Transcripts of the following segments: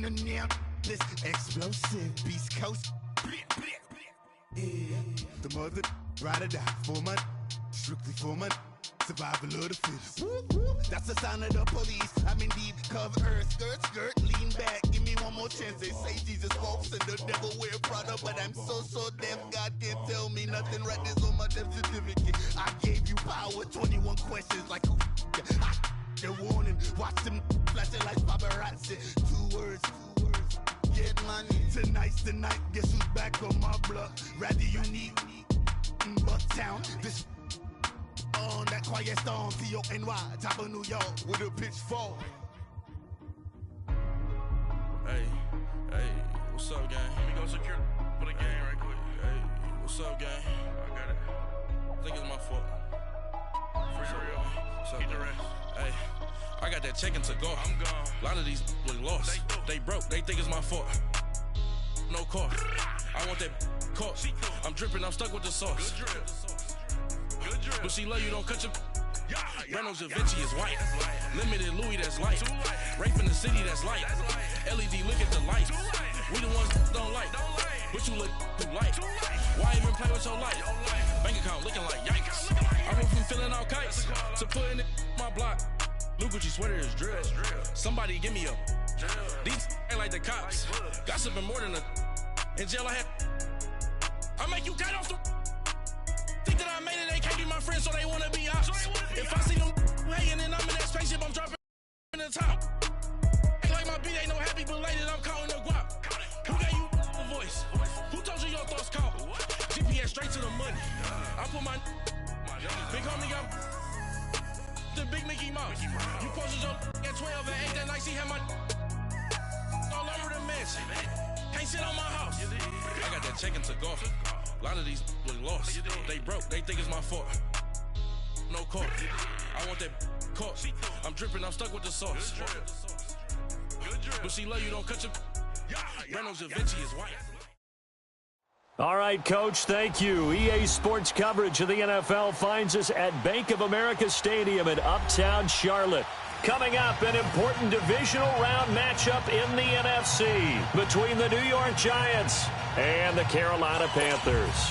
ain't a damn this explosive Beast Coast. Yeah, the mother ride or die for my strictly for my survival of the fittest. That's the sound of the police. I'm indeed cover earth, skirt, lean back. Give me one more chance. They say Jesus walks and the devil wear Prada, but I'm so deaf. God can't tell me nothing. Right there's on my death certificate. I gave you power. 21 questions like who? The warning. Watch them flashing like paparazzi. Two words. Get money. Tonight's the night. Guess who's back on my block? Rather unique. Bucktown. This. On that quiet storm, T-O-N-Y, top of New York, with a pitchfork. Hey, what's up, gang? Let me go secure for the game right quick. Hey, what's up, gang? I got it. I think it's my fault. For real. What's up, get the rest. Hey, I got that check-in to go. I'm gone. A lot of these was lost. They broke. They think it's my fault. No cost. I want that cost. I'm dripping. I'm stuck with the sauce. Good drip. But she love you, don't cut your. Reynolds Da Vinci is white. Limited Louis, that's light. Rape in the city, that's light. LED, look at the lights. We the ones don't like. But you look too light. Why even play with your life? Bank account looking like yikes. I went from filling out kites to putting it in my block. Blue Gucci sweater is drill. Somebody give me a. These ain't like the cops. Gossiping more than a. In jail I had. I make you cut off the. Think that I made it, they can't be my friends, so they wanna be ops. If I see them hanging and I'm in that spaceship, I'm dropping in the top. Ain't like my beat ain't no happy belated, I'm counting the guap. Who gave you the voice? Who told you your thoughts count? GPS straight to the money. I put my big homie got the big Mickey Mouse. You posted your at 12 and 8 that night, she had my all over the mansion. Can't sit on my house. I got that check-in to golf. A lot of these was lost. They broke. They think it's my fault. No cost. I want that cost. I'm dripping. I'm stuck with the sauce. But she love you. Don't cut your. Reynolds Da Vinci is white. All right, Coach, thank you. EA Sports coverage of the NFL finds us at Bank of America Stadium in Uptown Charlotte. Coming up, an important divisional round matchup in the NFC between the New York Giants and the Carolina Panthers.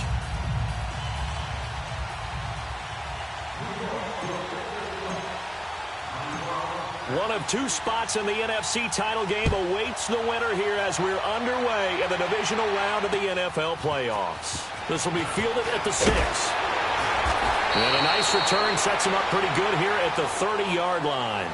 One of two spots in the NFC title game awaits the winner here as we're underway in the divisional round of the NFL playoffs. This will be fielded at the 6. And a nice return sets him up pretty good here at the 30-yard line.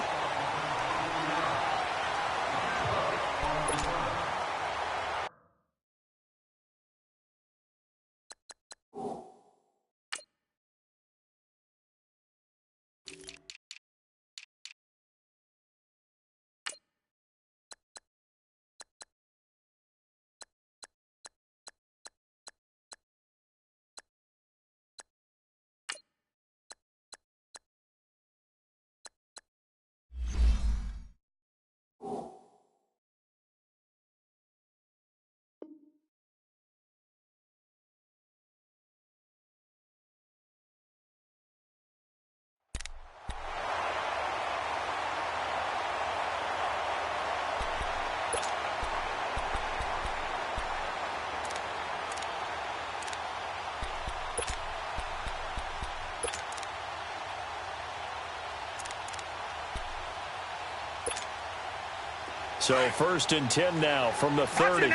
So 1st and 10 now from the 30.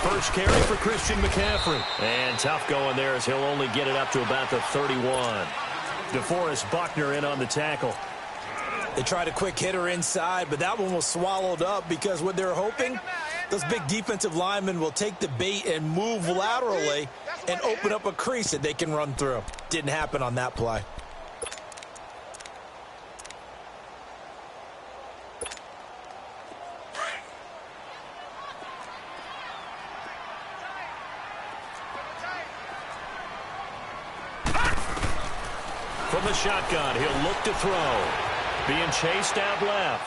First carry for Christian McCaffrey. And tough going there as he'll only get it up to about the 31. DeForest Buckner in on the tackle. They tried a quick hitter inside, but that one was swallowed up because what they're hoping, those big defensive linemen will take the bait and move laterally and open up a crease that they can run through. Didn't happen on that play. From the shotgun, he'll look to throw. Being chased out left.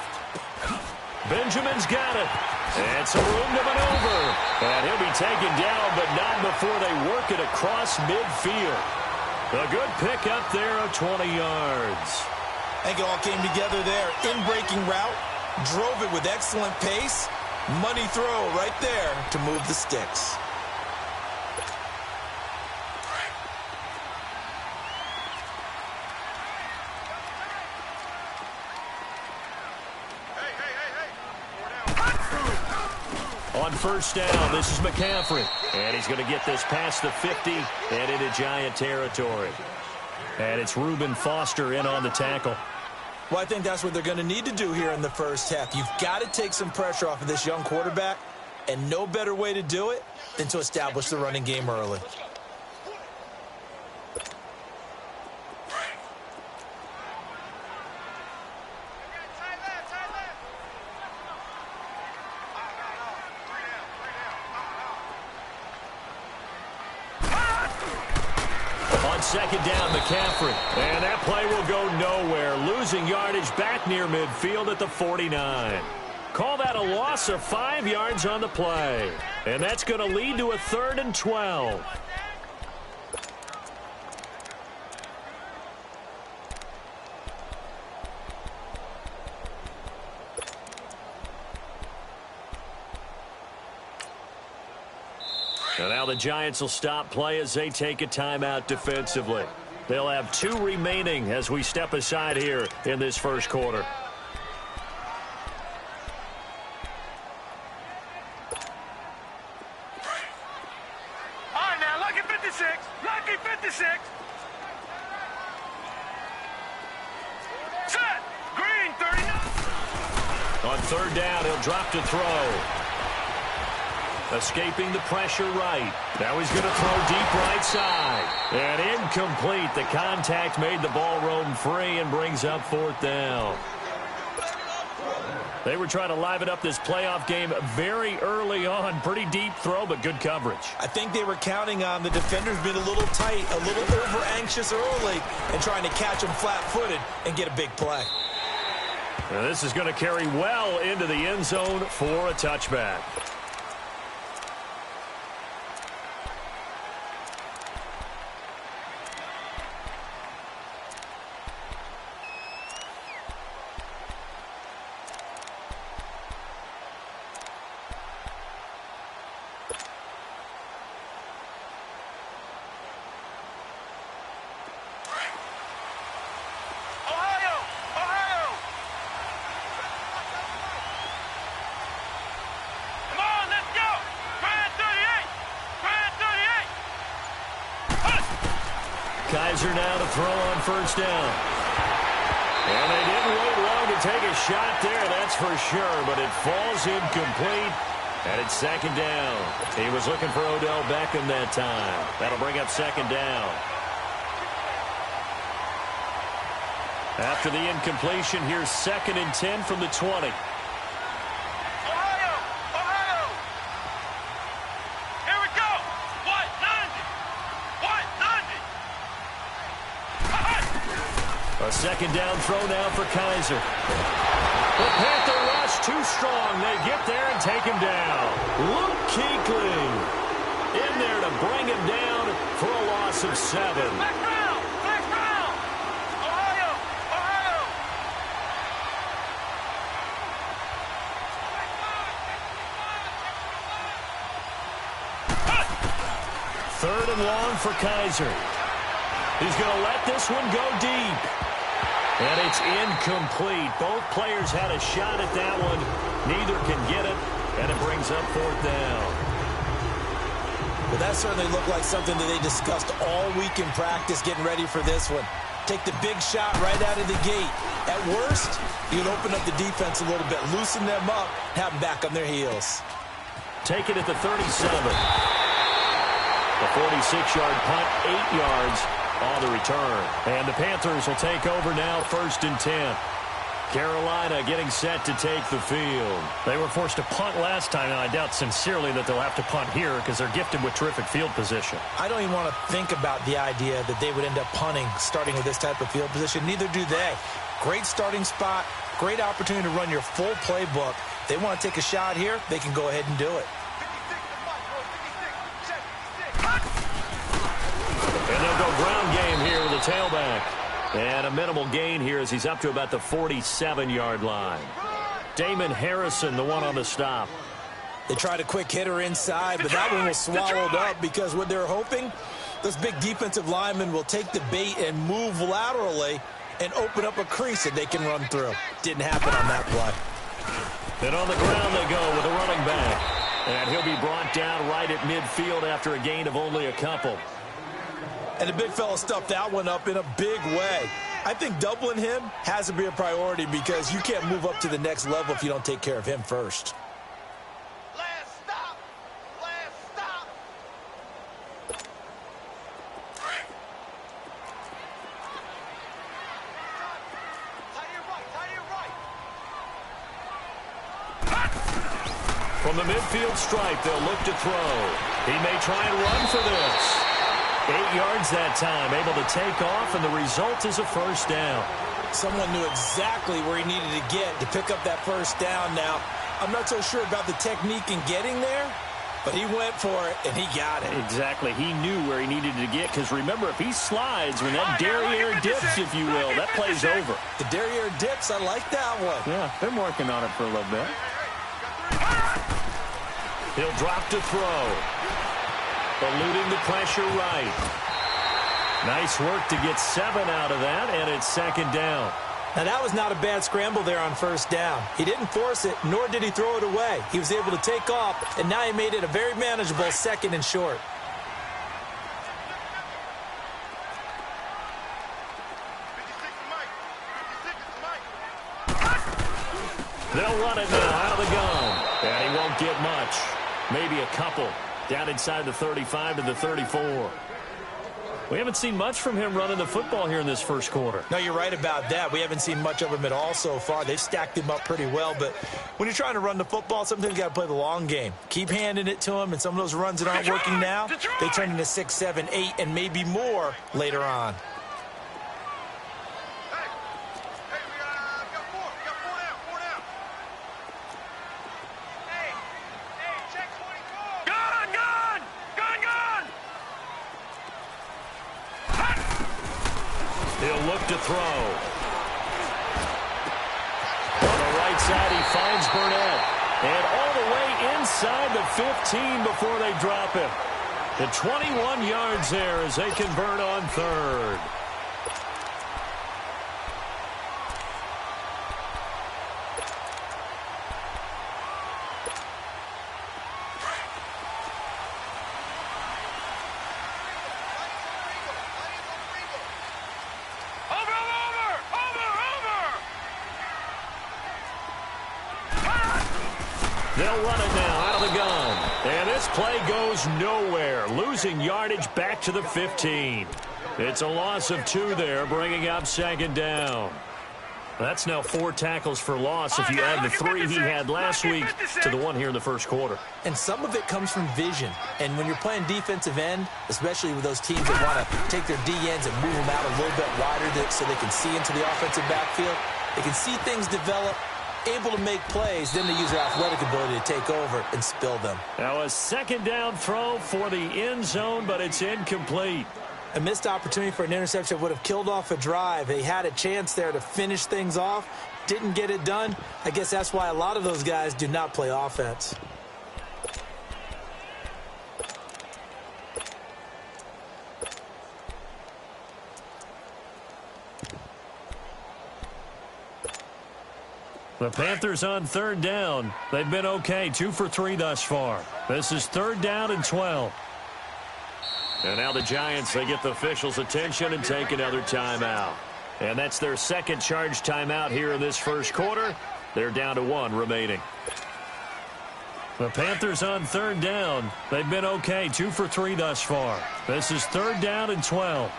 Benjamin's got it. And some room to maneuver. And he'll be taken down, but not before they work it across midfield. A good pickup there of 20 yards. I think it all came together there. In-breaking route, drove it with excellent pace. Money throw right there to move the sticks. On first down, this is McCaffrey. And he's going to get this past the 50 and into Giant territory. And it's Reuben Foster in on the tackle. Well, I think that's what they're going to need to do here in the first half. You've got to take some pressure off of this young quarterback, and no better way to do it than to establish the running game early. Second down, McCaffrey. And that play will go nowhere. Losing yardage back near midfield at the 49. Call that a loss of 5 yards on the play. And that's going to lead to a 3rd and 12. And now the Giants will stop play as they take a timeout defensively. They'll have 2 remaining as we step aside here in this first quarter. All right, now, lucky 56. Lucky 56. Set. Green, 39. On third down, he'll drop to throw. Escaping the pressure right. Now he's going to throw deep right side. And incomplete. The contact made the ball roam free and brings up 4th down. They were trying to liven up this playoff game very early on. Pretty deep throw, but good coverage. I think they were counting on the defenders being a little tight, a little over-anxious early, and trying to catch them flat-footed and get a big play. Now this is going to carry well into the end zone for a touchback. Kaiser now to throw on first down. And they didn't wait long to take a shot there, that's for sure, but it falls incomplete, and it's 2nd down. He was looking for Odell Beckham that time. That'll bring up 2nd down. After the incompletion, here's 2nd and 10 from the 20. A 2nd down throw now for Kaiser. The Panther rush too strong. They get there and take him down. Luke Kuechly in there to bring him down for a loss of 7. Black Brown! Ohio! 3rd and long for Kaiser. He's going to let this one go deep. And it's incomplete. Both players had a shot at that one. Neither can get it, and it brings up 4th down. Well, that certainly looked like something that they discussed all week in practice getting ready for this one. Take the big shot right out of the gate. At worst, you'd open up the defense a little bit, loosen them up, have them back on their heels. Take it at the 37. A 46-yard punt, 8 yards on the return. And the Panthers will take over now, 1st and 10. Carolina getting set to take the field. They were forced to punt last time, and I doubt sincerely that they'll have to punt here because they're gifted with terrific field position. I don't even want to think about the idea that they would end up punting starting with this type of field position. Neither do they. Great starting spot, Great opportunity to run your full playbook. If they want to take a shot here, they can go ahead and do it. And they'll go ground game here with the tailback. And a minimal gain here as he's up to about the 47-yard line. Damon Harrison, the one on the stop. They tried a quick hitter inside, but that one was swallowed up because what they're hoping, those big defensive linemen will take the bait and move laterally and open up a crease that they can run through. Didn't happen on that play. And on the ground they go with a running back. And he'll be brought down right at midfield after a gain of only a couple. And the big fella stuffed that one up in a big way. I think doubling him has to be a priority because you can't move up to the next level if you don't take care of him first. Last stop. Last stop. Tie it right. Tie it right. From the midfield stripe, they'll look to throw. He may try and run for this. 8 yards that time, able to take off, and the result is a first down. Someone knew exactly where he needed to get to pick up that first down. Now, I'm not so sure about the technique in getting there, but he went for it, and he got it. Exactly. He knew where he needed to get, because remember, if he slides, when that derriere dips, if you will, that play's over. The derriere dips, I like that one. Yeah, been working on it for a little bit. He'll drop to throw. Eluding the pressure right. Nice work to get 7 out of that, and it's second down. Now, that was not a bad scramble there on first down. He didn't force it, nor did he throw it away. He was able to take off, and now he made it a very manageable second and short. They'll run it now out of the gun, and he won't get much. Maybe a couple. Down inside the 35 to the 34. We haven't seen much from him running the football here in this first quarter. No, you're right about that. We haven't seen much of him at all so far. They've stacked him up pretty well, but when you're trying to run the football, sometimes you got to play the long game. Keep handing it to him, and some of those runs that aren't working now, they turn into 6, 7, 8, and maybe more later on. He'll look to throw. On the right side, he finds Burnett. And all the way inside the 15 before they drop him. The 21 yards there as they convert on third. They'll run it now out of the gun. And this play goes nowhere. Losing yardage back to the 15. It's a loss of 2 there, bringing up second down. That's now 4 tackles for loss if you add the 3 he had last week to the 1 here in the first quarter. And some of it comes from vision. And when you're playing defensive end, especially with those teams that want to take their D-ends and move them out a little bit wider so they can see into the offensive backfield, they can see things develop, able to make plays, then they use their athletic ability to take over and spill them. Now a second down throw for the end zone, but it's incomplete. A missed opportunity for an interception would have killed off a drive. They had a chance there to finish things off, didn't get it done. I guess that's why a lot of those guys do not play offense. The Panthers on third down. They've been okay, 2 for 3 thus far. This is third down and 12. And now the Giants, they get the officials' attention and take another timeout. And that's their second charge timeout here in this first quarter. They're down to 1 remaining. The Panthers on third down. They've been okay, 2 for 3 thus far. This is third down and 12.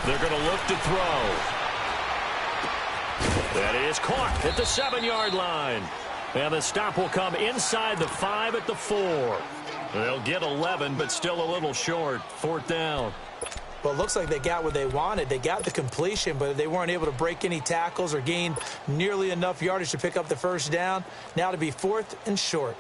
They're going to look to throw. That is caught at the 7-yard line. And the stop will come inside the 5 at the 4. They'll get 11, but still a little short. 4th down. Well, it looks like they got what they wanted. They got the completion, but they weren't able to break any tackles or gain nearly enough yardage to pick up the first down. Now to be 4th and short.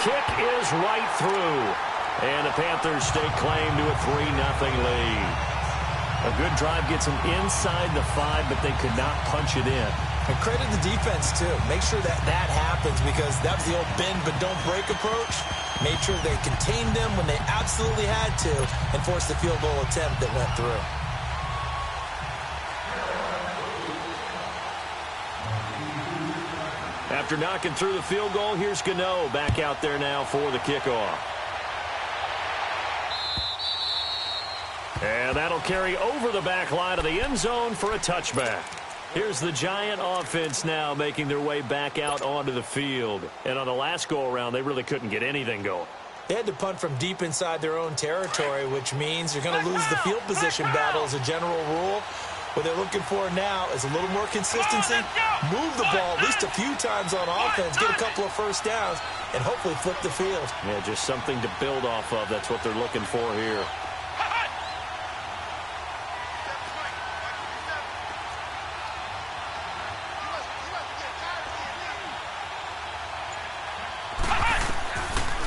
Kick is right through. And the Panthers stake claim to a 3-0 lead. A good drive gets them inside the 5, but they could not punch it in. And credit the defense, too. Make sure that happens, because that was the old bend but don't break approach. Made sure they contained them when they absolutely had to and forced the field goal attempt that went through. After knocking through the field goal, here's Gano back out there now for the kickoff. And that'll carry over the back line of the end zone for a touchback. Here's the Giant offense now making their way back out onto the field. And on the last go-around, they really couldn't get anything going. They had to punt from deep inside their own territory, which means you're going to lose the field position battle as a general rule. What they're looking for now is a little more consistency, move the ball at least a few times on offense, get a couple of first downs, and hopefully flip the field. Yeah, just something to build off of. That's what they're looking for here.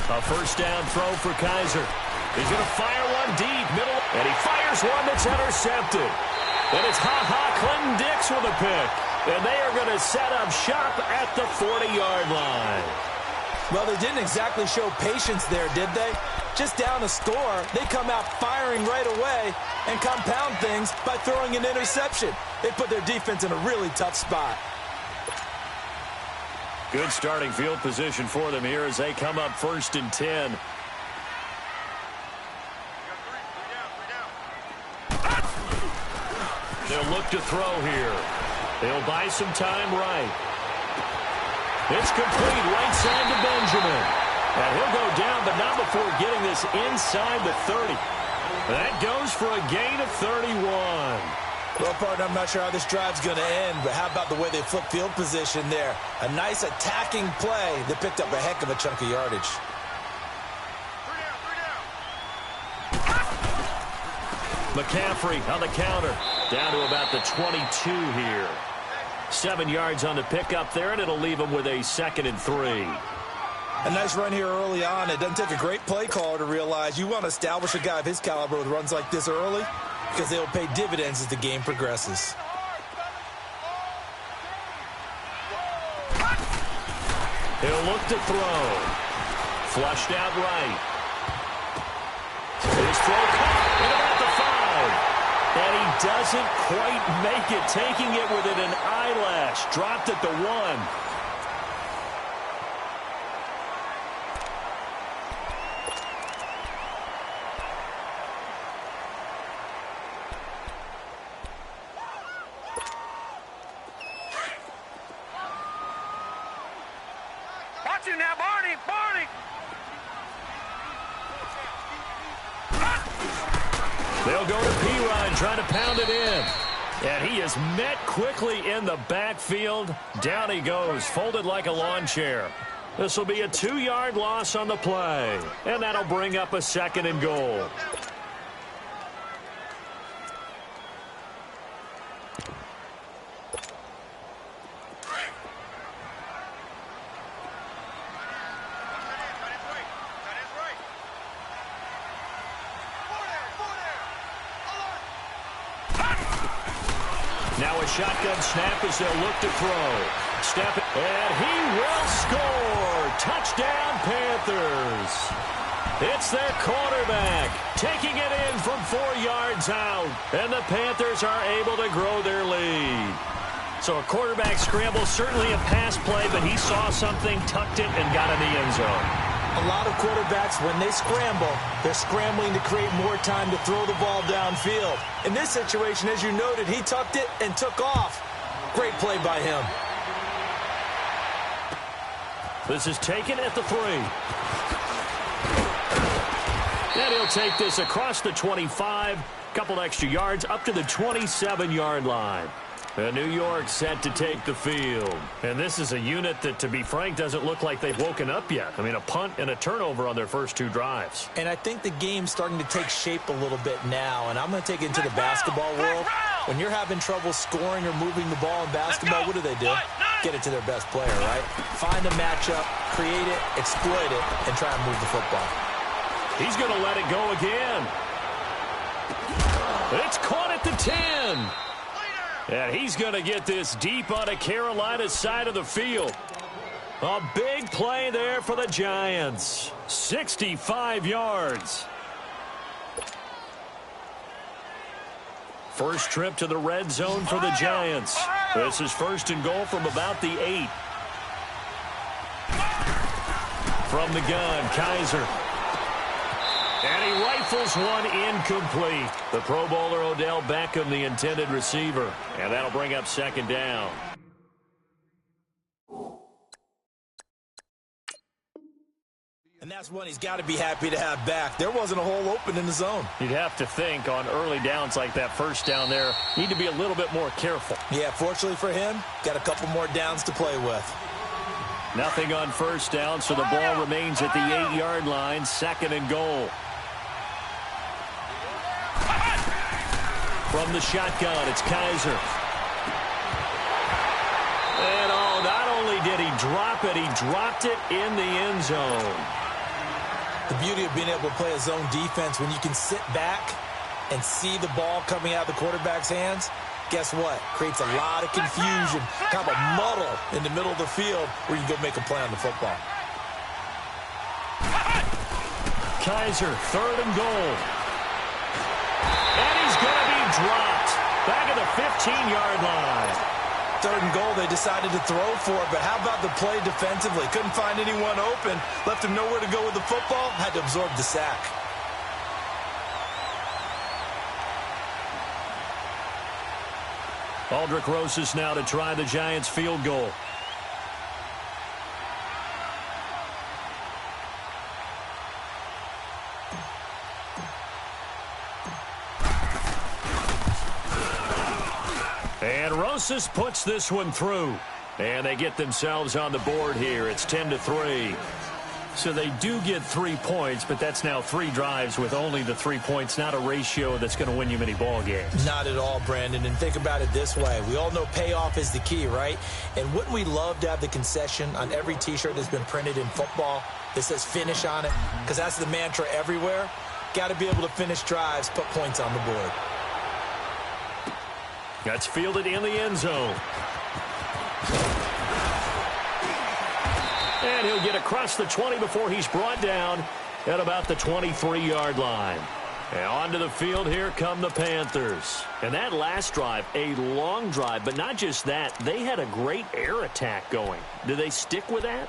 A first down throw for Kaiser. He's going to fire one deep, middle, and he fires one that's intercepted. And it's Clinton Dix with a pick. And they are going to set up shop at the 40-yard line. Well, they didn't exactly show patience there, did they? Just down a score, they come out firing right away and compound things by throwing an interception. They put their defense in a really tough spot. Good starting field position for them here as they come up 1st and 10. They'll look to throw here. They'll buy some time right. It's complete right side to Benjamin. And he'll go down, but not before getting this inside the 30. That goes for a gain of 31. Well, partner, I'm not sure how this drive's going to end, but how about the way they flip field position there? A nice attacking play that picked up a heck of a chunk of yardage. McCaffrey on the counter. Down to about the 22 here. 7 yards on the pickup there, and it'll leave them with a 2nd and 3. A nice run here early on. It doesn't take a great play caller to realize you want to establish a guy of his caliber with runs like this early, because they'll pay dividends as the game progresses. He'll look to throw. Flushed out right. His throw caught at about the 5. And he doesn't quite make it, taking it within an eyelash. Dropped at the 1. Watch it now, Barney! Barney! They'll go to P-Ryan, trying to pound it in. And he is met quickly in the backfield. Down he goes, folded like a lawn chair. This will be a 2-yard loss on the play. And that'll bring up a 2nd and goal. Now a shotgun snap as they'll look to throw. Snap it, and he will score. Touchdown, Panthers. It's their quarterback taking it in from 4 yards out. And the Panthers are able to grow their lead. So a quarterback scramble, certainly a pass play, but he saw something, tucked it, and got in the end zone. A lot of quarterbacks, when they scramble, they're scrambling to create more time to throw the ball downfield. In this situation, as you noted, he tucked it and took off. Great play by him. This is taken at the 3. And he'll take this across the 25. Couple extra yards up to the 27-yard line. And New York set to take the field. And this is a unit that, to be frank, doesn't look like they've woken up yet. I mean, a punt and a turnover on their first 2 drives. And I think the game's starting to take shape a little bit now. And I'm going to take it into the basketball world. When you're having trouble scoring or moving the ball in basketball, what do? Get it to their best player, right? Find a matchup, create it, exploit it, and try and move the football. He's going to let it go again. It's caught at the 10. And he's going to get this deep on the Carolina side of the field. A big play there for the Giants. 65 yards. First trip to the red zone for the Giants. This is first and goal from about the 8. From the gun, Kaiser. And he rifles one incomplete. The Pro Bowler Odell Beckham, the intended receiver. And that'll bring up second down. And that's one he's got to be happy to have back. There wasn't a hole open in the zone. You'd have to think on early downs like that first down there, need to be a little bit more careful. Yeah, fortunately for him, got a couple more downs to play with. Nothing on first down, so the ball remains at the 8-yard line, second and goal. From the shotgun, it's Kaiser. And not only did he drop it, he dropped it in the end zone. The beauty of being able to play a zone defense when you can sit back and see the ball coming out of the quarterback's hands, guess what? Creates a lot of confusion, kind of a muddle in the middle of the field where you can go make a play on the football. Kaiser, third and goal. And he's going to be dropped back at the 15-yard line. Third and goal, they decided to throw for it, but how about the play defensively? Couldn't find anyone open, left him nowhere to go with the football, had to absorb the sack. Aldrick Rosas now to try the Giants field goal. And Rosas puts this one through. And they get themselves on the board here. It's 10-3. So they do get 3 points, but that's now 3 drives with only the 3 points. Not a ratio that's going to win you many ball games. Not at all, Brandon. And think about it this way. We all know payoff is the key, right? And wouldn't we love to have the concession on every T-shirt that's been printed in football that says finish on it? Because that's the mantra everywhere. Got to be able to finish drives, put points on the board. That's fielded in the end zone. And he'll get across the 20 before he's brought down at about the 23-yard line. And onto the field, here come the Panthers. And that last drive, a long drive, but not just that. They had a great air attack going. Do they stick with that?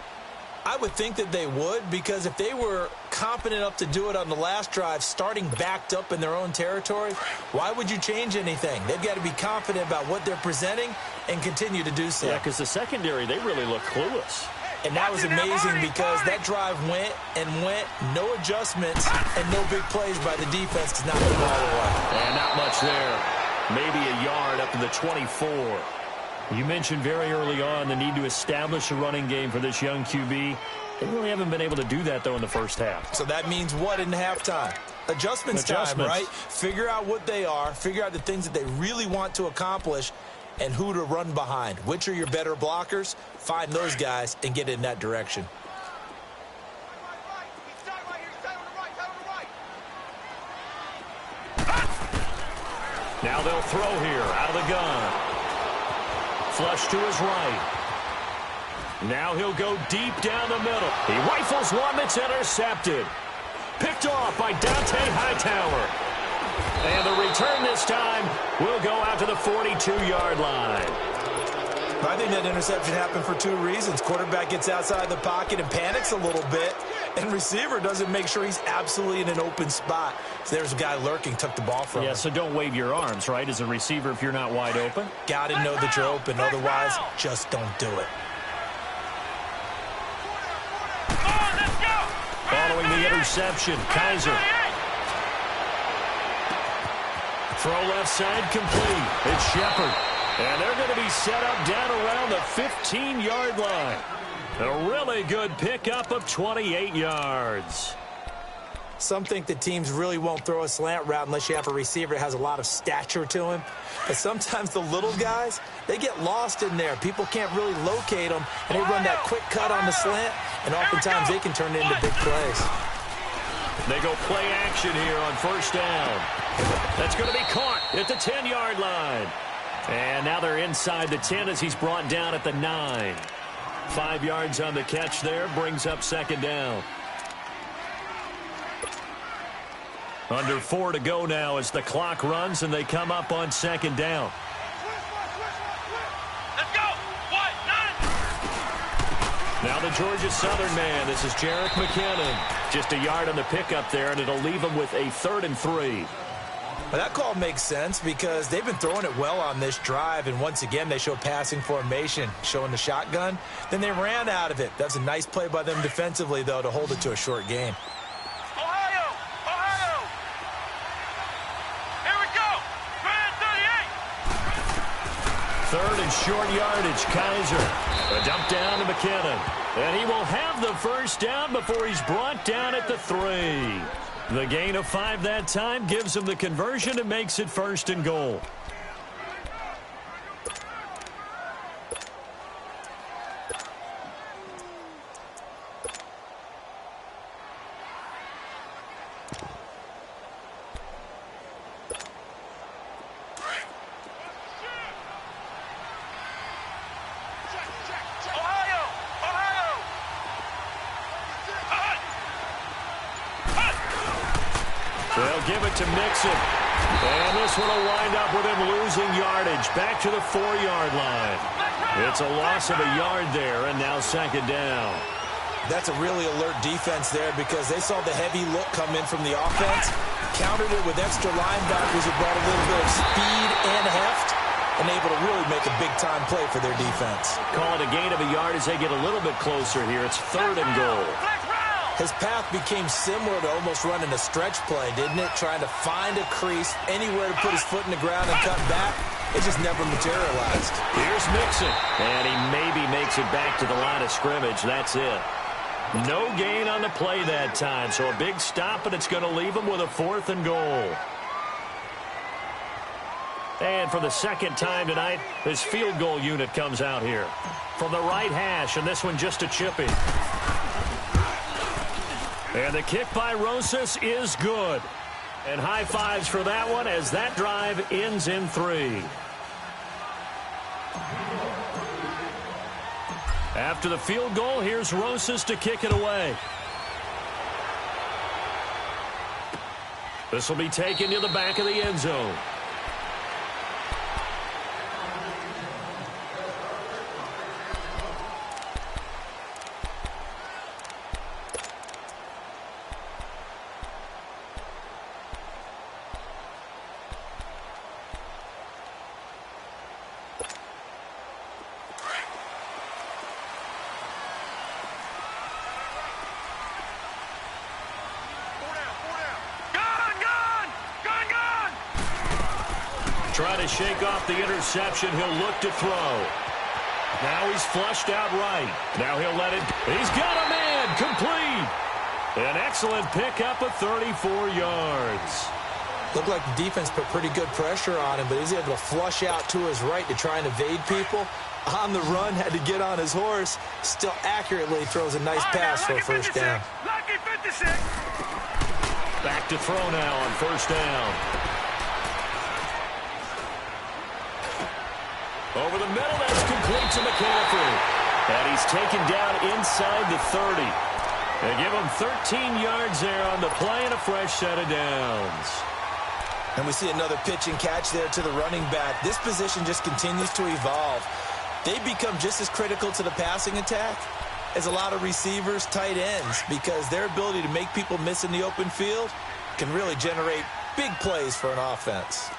I would think that they would, because if they were competent enough to do it on the last drive, starting backed up in their own territory, why would you change anything? They've got to be confident about what they're presenting and continue to do so. Yeah, because the secondary, they really look clueless. And that was amazing because that drive went and went, no adjustments, and no big plays by the defense to knock the ball away. And not much there. Maybe a yard up to the 24. You mentioned very early on the need to establish a running game for this young QB. They really haven't been able to do that, though, in the first half. So that means what in halftime? Adjustments time, right? Figure out what they are, figure out the things that they really want to accomplish, and who to run behind. Which are your better blockers? Find those guys and get in that direction. Now they'll throw here out of the gun. Flush to his right. Now he'll go deep down the middle. He rifles one that's intercepted. Picked off by Dante Hightower. And the return this time will go out to the 42-yard line. I think that interception happened for 2 reasons. Quarterback gets outside the pocket and panics a little bit, and receiver doesn't make sure he's absolutely in an open spot. So there's a guy lurking, took the ball from him. Yeah, so don't wave your arms, right, as a receiver if you're not wide open. Got to know that you're open. Otherwise, just don't do it. following the interception. Kaiser. Throw left side complete. It's Shepard. And they're going to be set up down around the 15-yard line. A really good pickup of 28 yards. Some think that teams really won't throw a slant route unless you have a receiver that has a lot of stature to him. But sometimes the little guys, they get lost in there. People can't really locate them, and they run that quick cut on the slant, and oftentimes they can turn it into big plays. They go play action here on first down. That's going to be caught at the 10-yard line. And now they're inside the 10 as he's brought down at the 9. 5 yards on the catch there, brings up second down. Under 4 to go now as the clock runs and they come up on second down. Let's go. What? Now the Georgia Southern man. This is Jerick McKinnon. Just a yard on the pickup there, and it'll leave him with a 3rd and 3. Well, that call makes sense because they've been throwing it well on this drive, and once again they show passing formation, showing the shotgun. Then they ran out of it. That was a nice play by them defensively, though, to hold it to a short game. Third and short yardage, Kaiser. A dump down to McKinnon. And he will have the first down before he's brought down at the 3. The gain of 5 that time gives him the conversion and makes it 1st and goal. They'll give it to Mixon. And this one will wind up with him losing yardage back to the 4-yard line. It's a loss of a yard there, and now second down. That's a really alert defense there because they saw the heavy look come in from the offense, countered it with extra linebackers who brought a little bit of speed and heft, and able to really make a big-time play for their defense. Call it a gain of a yard as they get a little bit closer here. It's 3rd and goal. His path became similar to almost running a stretch play, didn't it? Trying to find a crease, anywhere to put his foot in the ground and cut back. It just never materialized. Here's Mixon. And he maybe makes it back to the line of scrimmage. That's it. No gain on the play that time. So a big stop, and it's going to leave him with a 4th and goal. And for the second time tonight, this field goal unit comes out here. From the right hash, and this one just a chippy. And the kick by Rosas is good. And high fives for that one as that drive ends in 3. After the field goal, here's Rosas to kick it away. This will be taken to the back of the end zone. Try to shake off the interception. He'll look to throw. Now he's flushed out right. Now he'll let it. He's got a man. Complete. An excellent pickup of 34 yards. Looked like the defense put pretty good pressure on him, but he's able to flush out to his right to try and evade people. On the run, had to get on his horse. Still accurately throws a nice pass for a first down. Lucky 56. Back to throw now on first down. Over the middle, that's complete to McCaffrey. And he's taken down inside the 30. They give him 13 yards there on the play and a fresh set of downs. And we see another pitch and catch there to the running back. This position just continues to evolve. They become just as critical to the passing attack as a lot of receivers, tight ends, because their ability to make people miss in the open field can really generate big plays for an offense.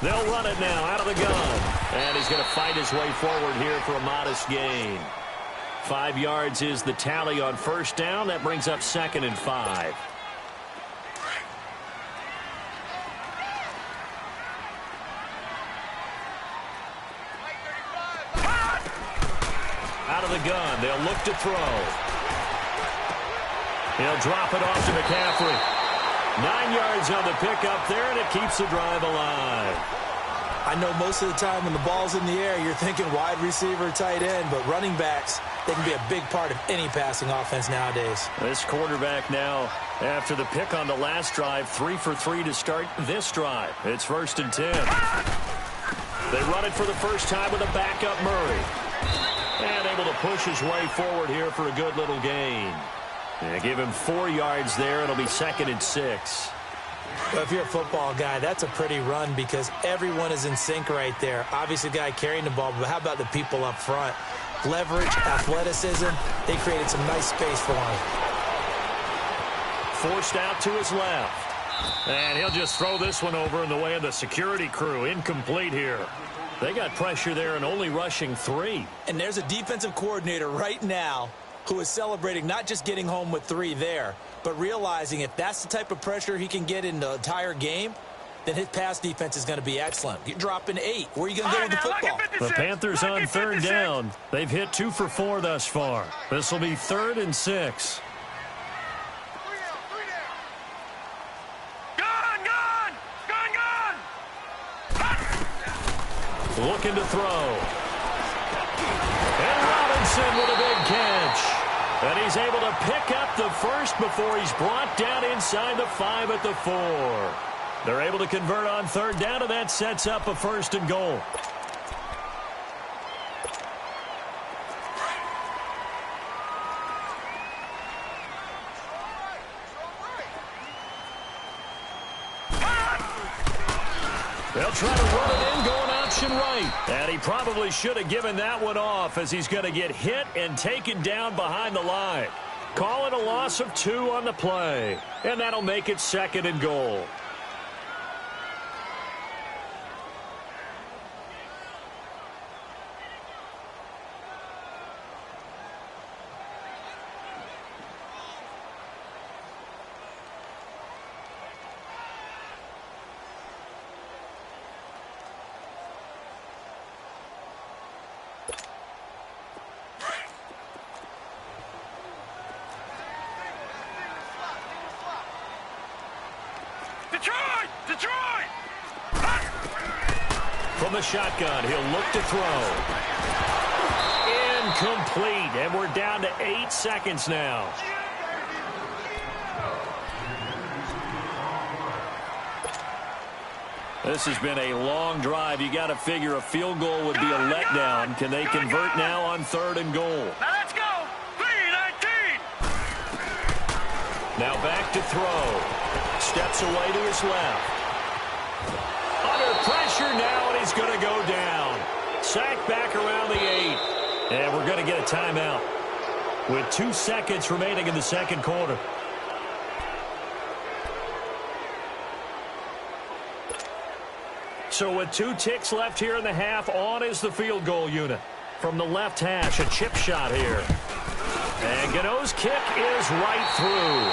They'll run it now out of the gun. And he's going to fight his way forward here for a modest gain. 5 yards is the tally on first down. That brings up 2nd and 5. Out of the gun, they'll look to throw. He'll drop it off to McCaffrey. 9 yards on the pickup there, and it keeps the drive alive. I know most of the time when the ball's in the air, you're thinking wide receiver, tight end, but running backs, they can be a big part of any passing offense nowadays. This quarterback now, after the pick on the last drive, 3 for 3 to start this drive. It's 1st and 10. They run it for the first time with a backup Murray. And able to push his way forward here for a good little gain. They give him 4 yards there. It'll be 2nd and 6. Well, if you're a football guy, that's a pretty run because everyone is in sync right there. Obviously, the guy carrying the ball, but how about the people up front? Leverage, athleticism, they created some nice space for him. Forced out to his left. And he'll just throw this one over in the way of the security crew. Incomplete here. They got pressure there and only rushing 3. And there's a defensive coordinator right now who is celebrating not just getting home with 3 there, but realizing if that's the type of pressure he can get in the entire game, then his pass defense is going to be excellent. You're dropping 8. Where are you going to go with the football? The Panthers on 3rd down. They've hit 2 for 4 thus far. This will be 3rd and 6. Looking to throw. And Robinson with a big catch. And he's able to pick up the first before he's brought down inside the 5 at the 4. They're able to convert on 3rd down, and that sets up a 1st and goal. They'll try to run it in, going option right. And he probably should have given that one off as he's going to get hit and taken down behind the line. Call it a loss of 2 on the play. And that'll make it 2nd and goal. Detroit! From the shotgun, he'll look to throw. Incomplete, and we're down to 8 seconds now. This has been a long drive. You got to figure a field goal would be a letdown. Can they convert now on 3rd and goal? Now let's go! 3-19! Now back to throw. Steps away to his left. Under pressure now, and he's going to go down. Sacked back around the 8. And we're going to get a timeout with 2 seconds remaining in the 2nd quarter. So with 2 ticks left here in the half, on is the field goal unit. From the left hash, a chip shot here. And Gano's kick is right through.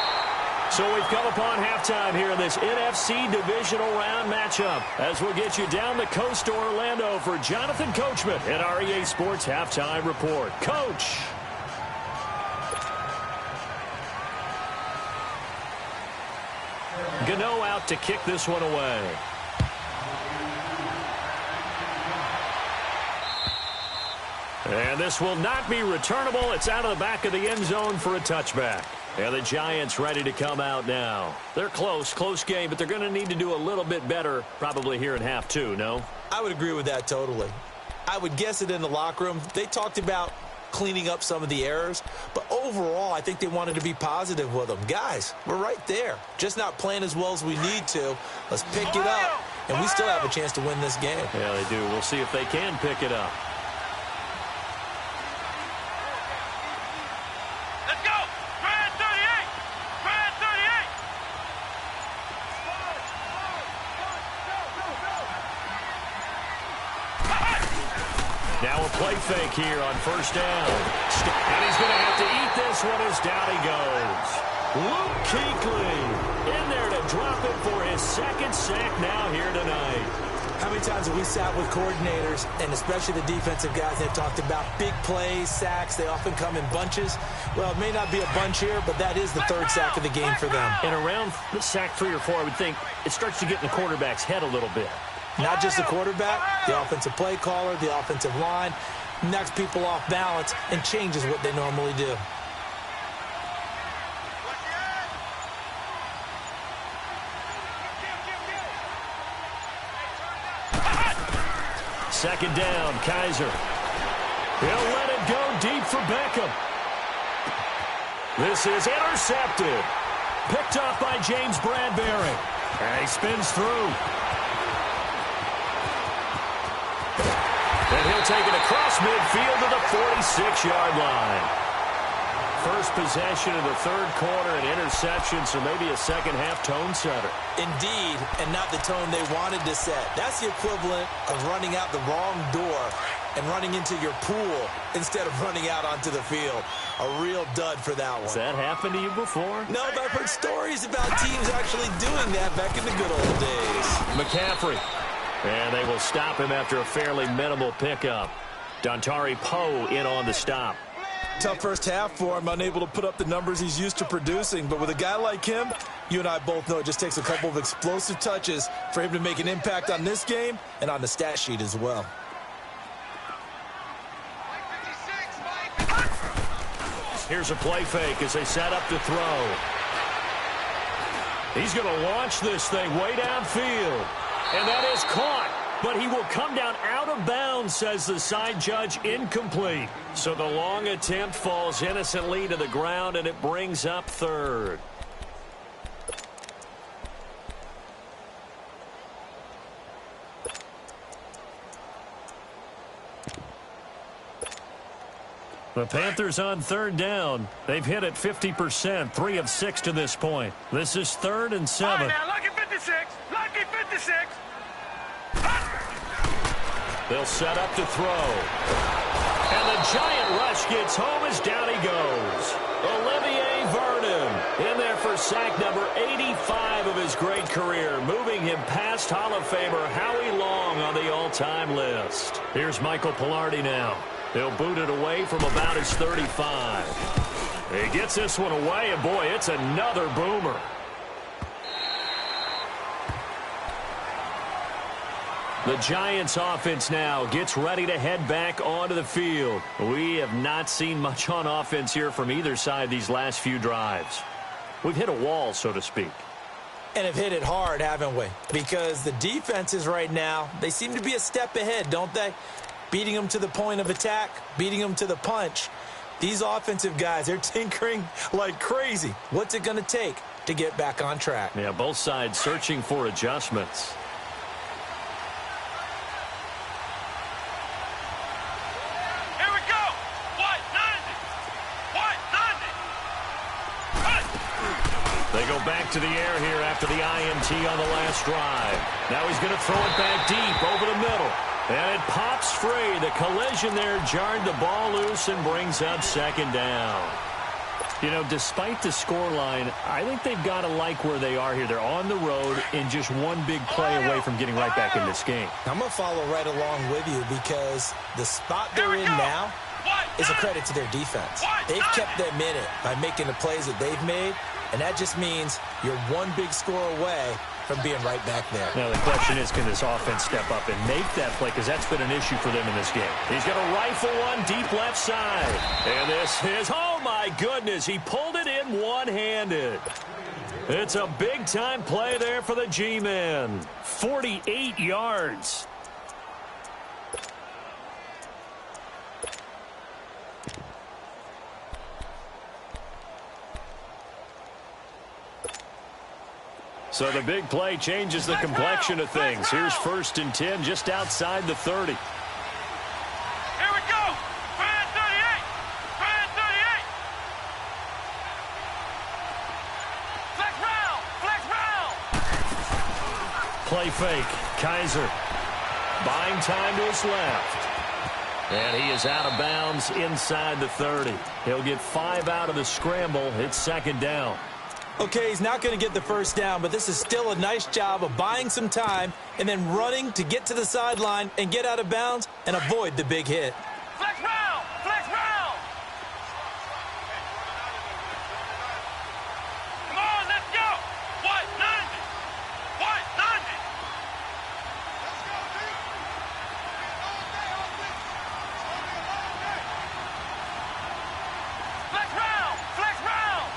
So we've come upon halftime here in this NFC divisional round matchup as we'll get you down the coast to Orlando for Jonathan Coachman at our EA Sports Halftime Report. Coach. Gano out to kick this one away. And this will not be returnable. It's out of the back of the end zone for a touchback. And the Giants ready to come out now. They're close game, but they're going to need to do a little bit better probably here in half 2, no? I would agree with that totally. I would guess it in the locker room. They talked about cleaning up some of the errors, but overall I think they wanted to be positive with them. Guys, we're right there. Just not playing as well as we need to. Let's pick it up, and we still have a chance to win this game. Yeah, they do. We'll see if they can pick it up. Now a play fake here on 1st down. And this one is down he goes. Luke Kuechly in there to drop it for his second sack now here tonight. How many times have we sat with coordinators, and especially the defensive guys, they've talked about big plays, sacks. They often come in bunches. Well, it may not be a bunch here, but that is the third sack of the game for them. And around sack 3 or 4, I would think it starts to get in the quarterback's head a little bit. Not just the quarterback, the offensive play caller, the offensive line, knocks people off balance and changes what they normally do. Second down, Kaiser. He'll let it go deep for Beckham. This is intercepted. Picked off by James Bradbury. And he spins through. And he'll take it across midfield to the 46-yard line. First possession of the third quarter, an interception, so maybe a second-half tone setter. Indeed, and not the tone they wanted to set. That's the equivalent of running out the wrong door and running into your pool instead of running out onto the field. A real dud for that one. Has that happened to you before? No, but I've heard stories about teams actually doing that back in the good old days. McCaffrey. And they will stop him after a fairly minimal pickup. Dontari Poe in on the stop. Tough first half for him, unable to put up the numbers he's used to producing. But with a guy like him, you and I both know it just takes a couple of explosive touches for him to make an impact on this game and on the stat sheet as well. Here's a play fake as they set up to throw. He's going to launch this thing way downfield. And that is caught. But he will come down out of bounds, says the side judge, incomplete. So the long attempt falls innocently to the ground, and it brings up third. The Panthers on third down. They've hit it 50%, 3 of 6 to this point. This is 3rd and 7. All right, now, lucky 56. Lucky 56. They'll set up to throw. And the giant rush gets home as down he goes. Olivier Vernon in there for sack number 85 of his great career, moving him past Hall of Famer Howie Long on the all-time list. Here's Michael Pilardi now. He'll boot it away from about his 35. He gets this one away, and boy, it's another boomer. The Giants offense now gets ready to head back onto the field. We have not seen much on offense here from either side these last few drives. We've hit a wall, so to speak. And have hit it hard, haven't we? Because the defenses right now, they seem to be a step ahead, don't they? Beating them to the point of attack, beating them to the punch. These offensive guys, they're tinkering like crazy. What's it going to take to get back on track? Yeah, both sides searching for adjustments. They go back to the air here after the INT on the last drive. Now he's going to throw it back deep over the middle. And it pops free. The collision there jarred the ball loose and brings up second down. You know, despite the scoreline, I think they've got to like where they are here. They're on the road and just one big play away from getting right back in this game. I'm going to follow right along with you because the spot they're in now is a credit to their defense. They've kept them in it by making the plays that they've made. And that just means you're one big score away from being right back there. Now, the question is, can this offense step up and make that play? Because that's been an issue for them in this game. He's going to rifle one deep left side. And this is, oh, my goodness, he pulled it in one-handed. It's a big-time play there for the G-men. 48 yards. So the big play changes the complexion of things. Here's 1st and 10 just outside the 30. Here we go. Brand 38. Brand 38. Flex round. Flex round. Play fake. Kaiser buying time to his left. And he is out of bounds inside the 30. He'll get 5 out of the scramble. It's second down. Okay, he's not going to get the first down, but this is still a nice job of buying some time and then running to get to the sideline and get out of bounds and avoid the big hit. Flex round! Flex round! Come on, let's go! What? 90! What? 90! Let's go, dude! Flex round! Flex round!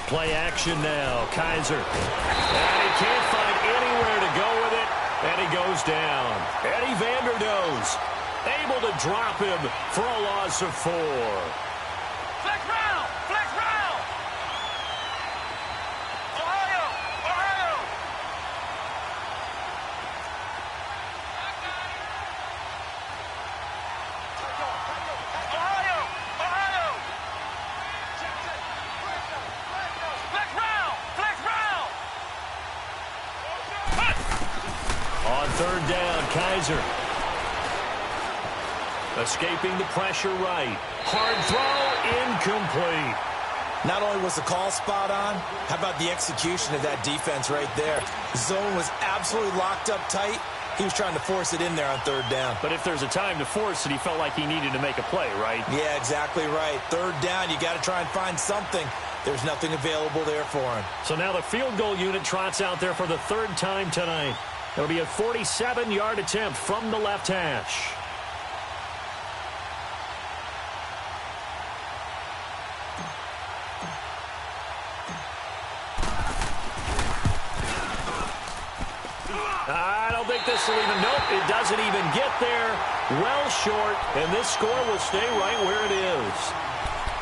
Play action now. Kaiser. And he can't find anywhere to go with it. And he goes down. Eddie Vanderdoes able to drop him for a loss of 4. Flex round! Flex round! Ohio! Ohio! Ohio! Ohio! Flex round! Flex round! On third down, Kaiser. Escaping the pressure right. Hard throw, incomplete. Not only was the call spot on, how about the execution of that defense right there? Zone was absolutely locked up tight. He was trying to force it in there on third down. But if there's a time to force it, he felt like he needed to make a play, right? Yeah, exactly right. Third down, you got to try and find something. There's nothing available there for him. So now the field goal unit trots out there for the third time tonight. It'll be a 47-yard attempt from the left hash. I don't think this will even, nope, it doesn't even get there. Well short, and this score will stay right where it is.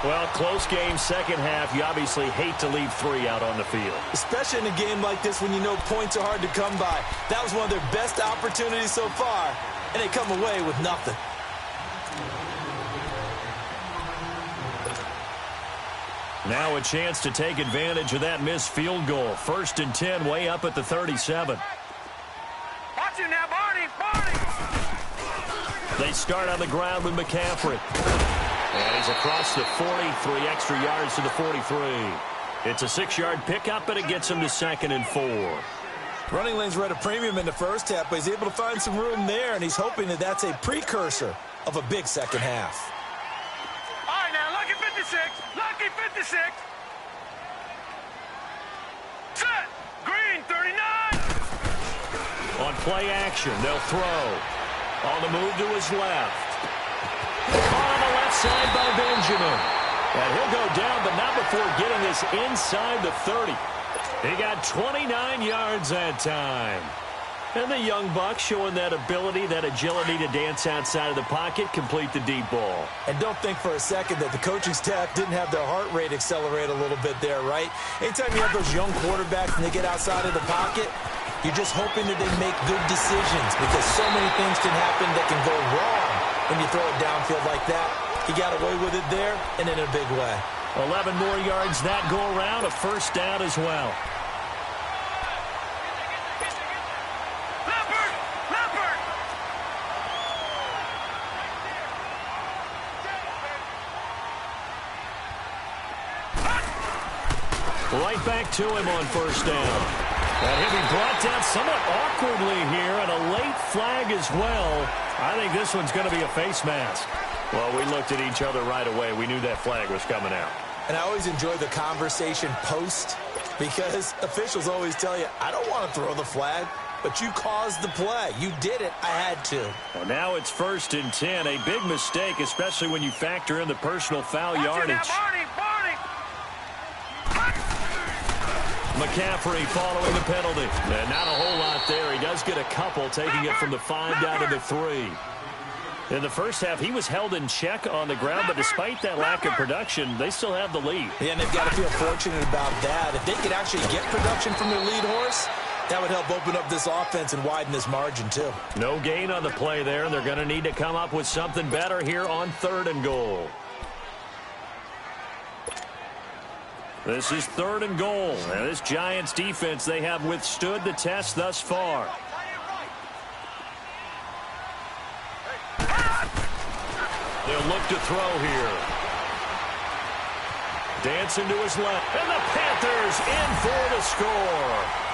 Well, close game, second half. You obviously hate to leave 3 out on the field. Especially in a game like this when you know points are hard to come by. That was one of their best opportunities so far, and they come away with nothing. Now a chance to take advantage of that missed field goal. 1st and 10, way up at the 37. Watch it now, Barney! Barney! They start on the ground with McCaffrey. And he's across the 40, 3 extra yards to the 43. It's a 6-yard pickup, but it gets him to 2nd and 4. Running lanes were at a premium in the first half, but he's able to find some room there, and he's hoping that that's a precursor of a big second half. All right, now, lucky 56. Lucky 56. Set. Green, 39. On play action, they'll throw. On the move to his left. On the left side by Benjamin. And he'll go down, but not before getting this inside the 30. He got 29 yards that time. And the young buck showing that ability, that agility to dance outside of the pocket, complete the deep ball. And don't think for a second that the coaching staff didn't have their heart rate accelerate a little bit there, right? Anytime you have those young quarterbacks and they get outside of the pocket, you're just hoping that they make good decisions because so many things can happen that can go wrong when you throw it downfield like that. He got away with it there and in a big way. 11 more yards that go around, a 1st down as well. Leopard! Leopard! Right back to him on 1st down. And he'll be brought down somewhat awkwardly here, and a late flag as well. I think this one's going to be a face mask. Well, we looked at each other right away. We knew that flag was coming out. And I always enjoy the conversation post because officials always tell you, I don't want to throw the flag, but you caused the play. You did it. I had to. Well, now it's 1st and 10. A big mistake, especially when you factor in the personal foul yardage. Barney! Barney! McCaffrey following the penalty. And not a whole lot there. He does get a couple, taking it from the 5 down to the 3. In the first half, he was held in check on the ground, but despite that lack of production, they still have the lead. Yeah, and they've got to feel fortunate about that. If they could actually get production from their lead horse, that would help open up this offense and widen this margin, too. No gain on the play there, and they're going to need to come up with something better here on 3rd and goal. This is 3rd and goal. Now, this Giants defense, they have withstood the test thus far. They'll look to throw here. Dancing to his left. And the Panthers in for the score.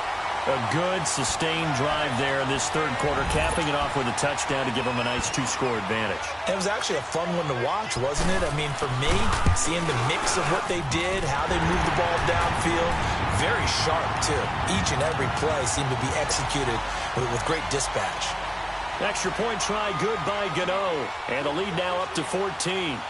A good, sustained drive there in this 3rd quarter, capping it off with a touchdown to give them a nice 2-score advantage. It was actually a fun one to watch, wasn't it? I mean, for me, seeing the mix of what they did, how they moved the ball downfield, very sharp, too. Each and every play seemed to be executed with great dispatch. Extra point try, good by Gano. And the lead now up to 14.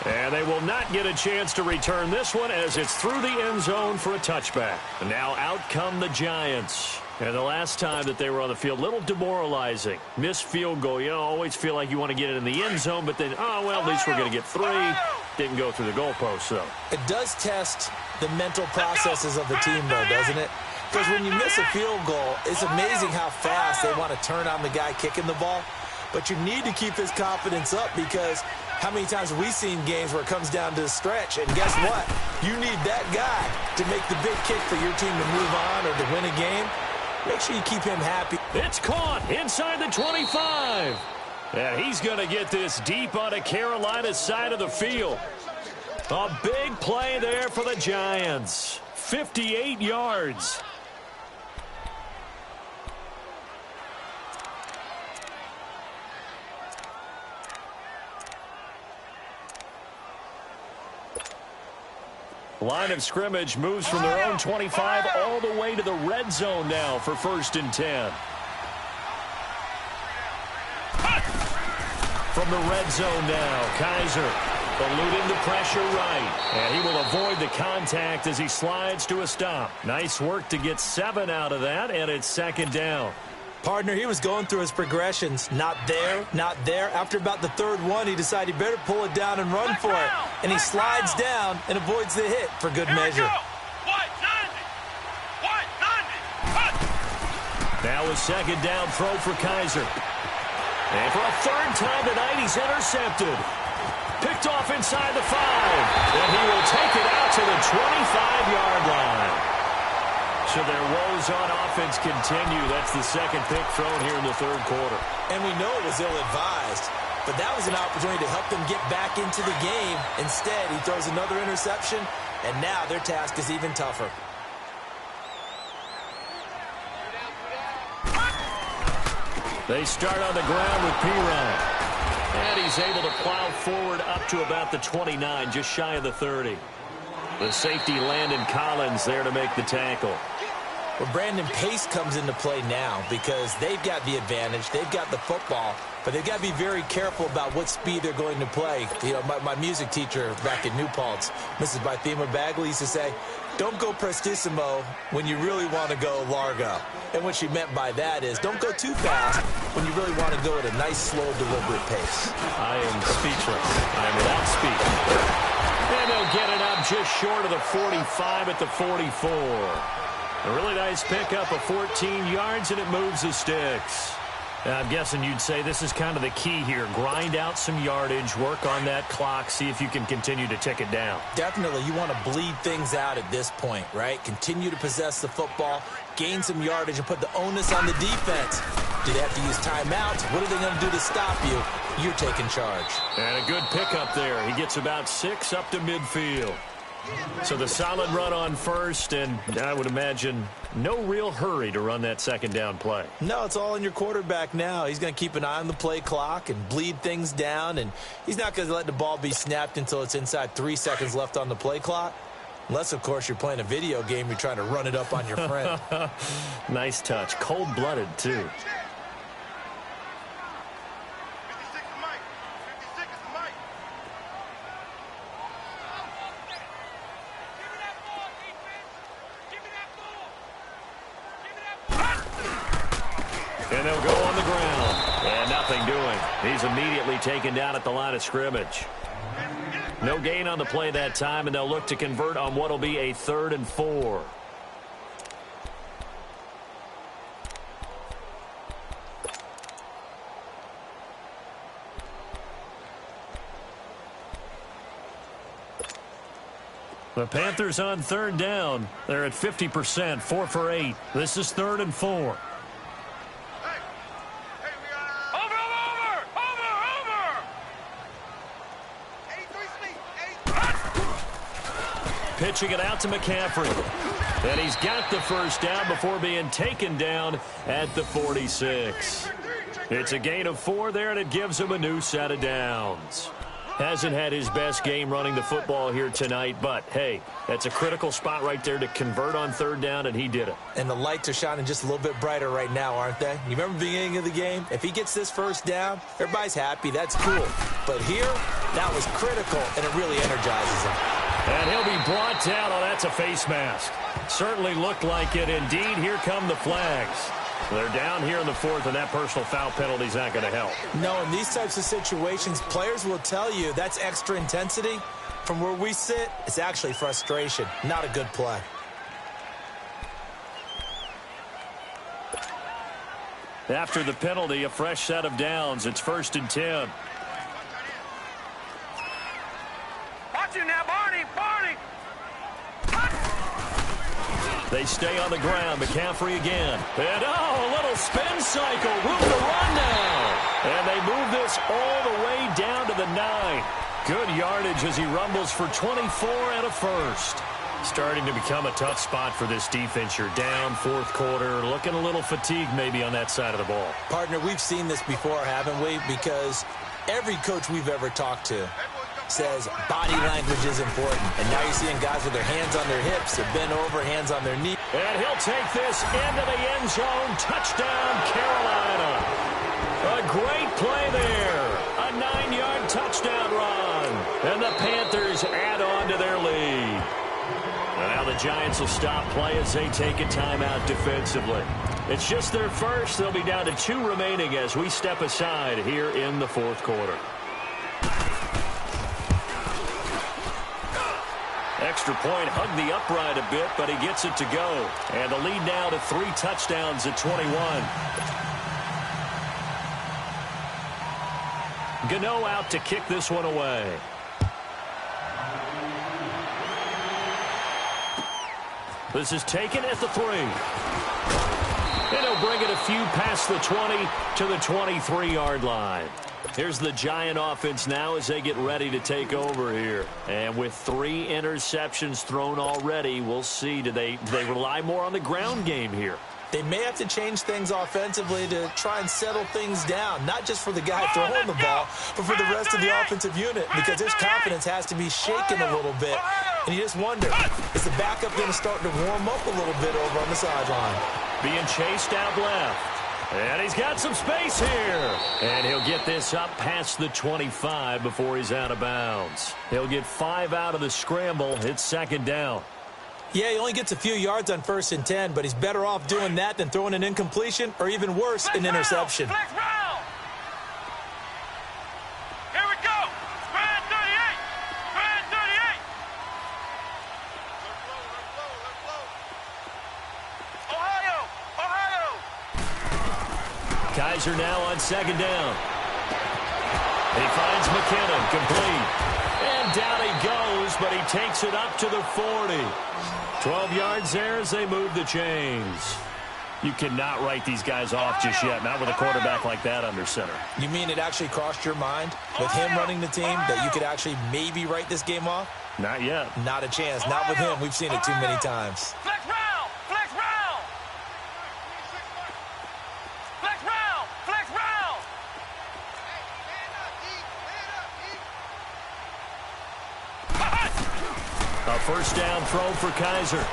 And they will not get a chance to return this one as it's through the end zone for a touchback. And now out come the Giants. And the last time that they were on the field, a little demoralizing. Missed field goal. You always feel like you want to get it in the end zone, but then, oh, well, at least we're going to get 3. Didn't go through the goalpost, though. It does test the mental processes of the team, though, doesn't it? Because when you miss a field goal, it's amazing how fast they want to turn on the guy kicking the ball. But you need to keep his confidence up because how many times have we seen games where it comes down to the stretch? And guess what? You need that guy to make the big kick for your team to move on or to win a game. Make sure you keep him happy. It's caught inside the 25. And he's going to get this deep onto Carolina's side of the field. A big play there for the Giants. 58 yards. Line of scrimmage moves from their own 25 all the way to the red zone now for 1st and 10. From the red zone now, Kaiser eluding the pressure right. And he will avoid the contact as he slides to a stop. Nice work to get 7 out of that, and it's 2nd down. Partner, he was going through his progressions. Not there, not there. After about the 3rd one, he decided he better pull it down and run for it. And he slides down and avoids the hit for good measure. Now a 2nd down throw for Kaiser. And for a 3rd time tonight, he's intercepted. Picked off inside the 5. And he will take it out to the 25-yard line. So their woes on offense continue. That's the 2nd pick thrown here in the 3rd quarter. And we know it was ill-advised, but that was an opportunity to help them get back into the game. Instead, he throws another interception, and now their task is even tougher. They start on the ground with Piron. And he's able to plow forward up to about the 29, just shy of the 30. The safety, Landon Collins, there to make the tackle. Well, Brandon, pace comes into play now because they've got the advantage. They've got the football, but they've got to be very careful about what speed they're going to play. You know, my music teacher back in New Paltz, Mrs. Bythema Bagley, used to say, don't go prestissimo when you really want to go largo. And what she meant by that is don't go too fast when you really want to go at a nice, slow, deliberate pace. I am speechless. I am without speech. And they'll get it up just short of the 45 at the 44. A really nice pickup of 14 yards, and it moves the sticks. I'm guessing you'd say this is kind of the key here. Grind out some yardage, work on that clock, see if you can continue to tick it down. Definitely. You want to bleed things out at this point, right? Continue to possess the football, gain some yardage, and put the onus on the defense. Do they have to use timeouts? What are they going to do to stop you? You're taking charge. And a good pickup there. He gets about 6 up to midfield. So the solid run on first, and I would imagine no real hurry to run that 2nd down play. No, it's all in your quarterback now. He's going to keep an eye on the play clock and bleed things down, and he's not going to let the ball be snapped until it's inside 3 seconds left on the play clock. Unless, of course, you're playing a video game, you're trying to run it up on your friend. Nice touch. Cold-blooded, too. And they'll go on the ground. And nothing doing. He's immediately taken down at the line of scrimmage. No gain on the play that time, and they'll look to convert on what will be a 3rd and 4. The Panthers on third down. They're at 50%, 4 for 8. This is 3rd and 4. Pitching it out to McCaffrey. And he's got the first down before being taken down at the 46. It's a gain of 4 there, and it gives him a new set of downs. Hasn't had his best game running the football here tonight, but, hey, that's a critical spot right there to convert on third down, and he did it. And the lights are shining just a little bit brighter right now, aren't they? You remember the beginning of the game? If he gets this first down, everybody's happy. That's cool. But here, that was critical, and it really energizes him. And he'll be brought down. Oh, that's a face mask. Certainly looked like it. Indeed, here come the flags. They're down here in the 4th, and that personal foul penalty is not going to help. No, in these types of situations, players will tell you that's extra intensity. From where we sit, it's actually frustration. Not a good play. After the penalty, a fresh set of downs. It's 1st and 10. Watch you now, Barney! They stay on the ground. McCaffrey again. And, a little spin cycle. Room to run now. And they move this all the way down to the 9. Good yardage as he rumbles for 24 and a first. Starting to become a tough spot for this defense. You're down 4th quarter. Looking a little fatigued maybe on that side of the ball. Partner, we've seen this before, haven't we? Because every coach we've ever talked to says body language is important. And now you're seeing guys with their hands on their hips, they're bent over, hands on their knees. And he'll take this into the end zone. Touchdown, Carolina. A great play there. A 9-yard touchdown run. And the Panthers add on to their lead. And now the Giants will stop play as they take a timeout defensively. It's just their first. They'll be down to 2 remaining as we step aside here in the 4th quarter. Extra point, hugged the upright a bit, but he gets it to go. And the lead now to 3 touchdowns at 21. Gano out to kick this one away. This is taken at the 3. And he'll bring it a few past the 20 to the 23-yard line. Here's the Giant offense now as they get ready to take over here. And with 3 interceptions thrown already, we'll see. Do they rely more on the ground game here? They may have to change things offensively to try and settle things down, not just for the guy throwing the ball, but for the rest of the offensive unit, because his confidence has to be shaken a little bit. And you just wonder, is the backup going to start to warm up a little bit over on the sideline? Being chased out left. And he's got some space here. And he'll get this up past the 25 before he's out of bounds. He'll get 5 out of the scramble. It's 2nd down. Yeah, he only gets a few yards on 1st and 10, but he's better off doing that than throwing an incompletion or even worse, an interception. Flex round. Here we go. Spread 38. Spread 38. Ohio. Kaiser now on 2nd down. He finds McKinnon, complete. And down he goes, but he takes it up to the 40. 12 yards there as they move the chains. You cannot write these guys off just yet, not with a quarterback like that under center. You mean it actually crossed your mind with him running the team that you could actually maybe write this game off? Not yet. Not a chance. Not with him. We've seen it too many times. Flex round. Flex round. Flex round. Flex round. A first down throw for Kaiser.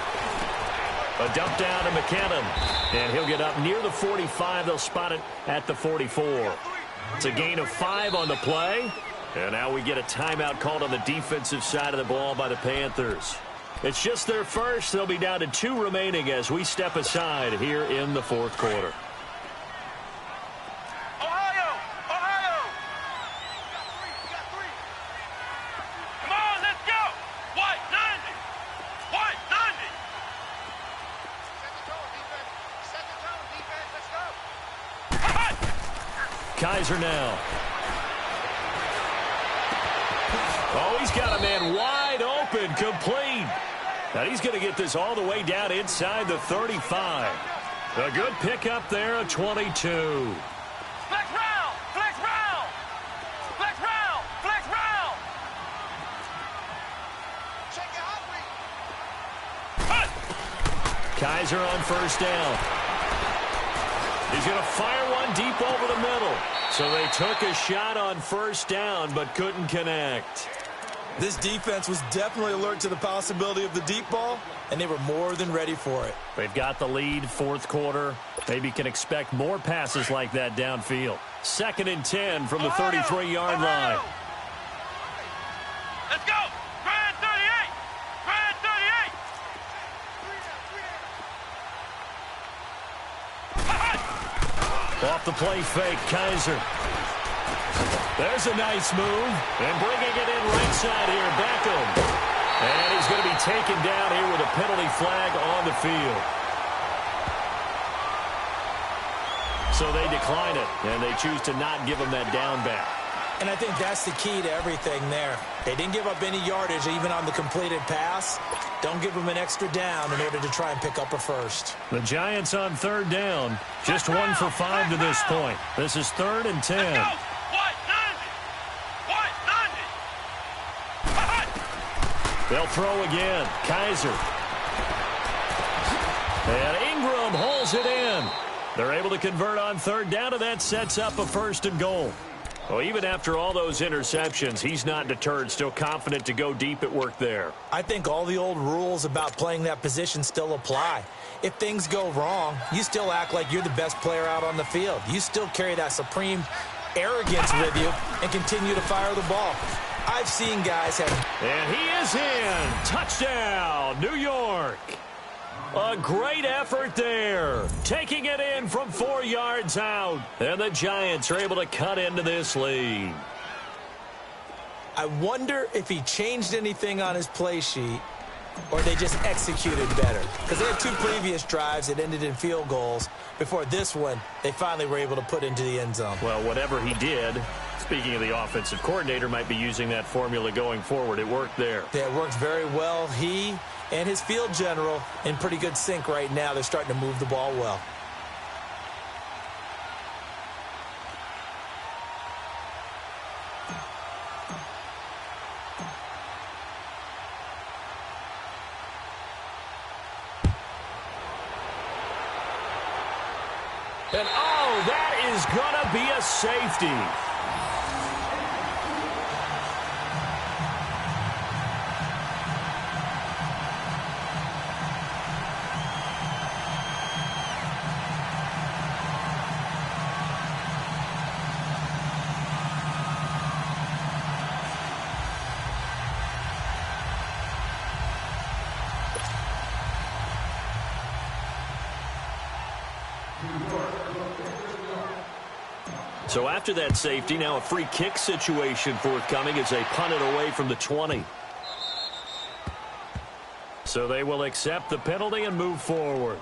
A dump down to McKinnon. And he'll get up near the 45. They'll spot it at the 44. It's a gain of 5 on the play. And now we get a timeout called on the defensive side of the ball by the Panthers. It's just their first. They'll be down to 2 remaining as we step aside here in the 4th quarter. Kaiser now. Oh, he's got a man wide open, complete. Now he's going to get this all the way down inside the 35. A good pickup there, a 22. Flex round! Flex round! Flex round! Flex round! Check your hot read. Kaiser on first down. He's going to fire one deep over the middle. So they took a shot on first down but couldn't connect. This defense was definitely alert to the possibility of the deep ball, and they were more than ready for it. They've got the lead, fourth quarter. Maybe can expect more passes like that downfield. 2nd and 10 from the 33-yard line. Let's go! Grand 38! Grand 38! Off the play fake, Kaiser. There's a nice move. And bringing it in right side here, Beckham. And he's going to be taken down here with a penalty flag on the field. So they decline it, and they choose to not give him that down back. And I think that's the key to everything there. They didn't give up any yardage even on the completed pass. Don't give them an extra down in order to try and pick up a first. The Giants on third down. Just 1 for 5 to this point. This is 3rd and 10. They'll throw again. Kaiser. And Ingram holds it in. They're able to convert on third down, and that sets up a 1st and goal. Well, even after all those interceptions, he's not deterred, still confident to go deep at work there. I think all the old rules about playing that position still apply. If things go wrong, you still act like you're the best player out on the field. You still carry that supreme arrogance with you and continue to fire the ball. I've seen guys have... And he is in. Touchdown, New York. A great effort there. Taking it in from 4 yards out. And the Giants are able to cut into this lead. I wonder if he changed anything on his play sheet or they just executed better. Because they had 2 previous drives that ended in field goals. Before this one, they finally were able to put into the end zone. Well, whatever he did, speaking of the offensive coordinator, might be using that formula going forward. It worked there. Yeah, it worked very well. He and his field general in pretty good sync right now. They're starting to move the ball well. And, oh, that is going to be a safety. So after that safety, now a free kick situation forthcoming as they punt it away from the 20. So they will accept the penalty and move forward.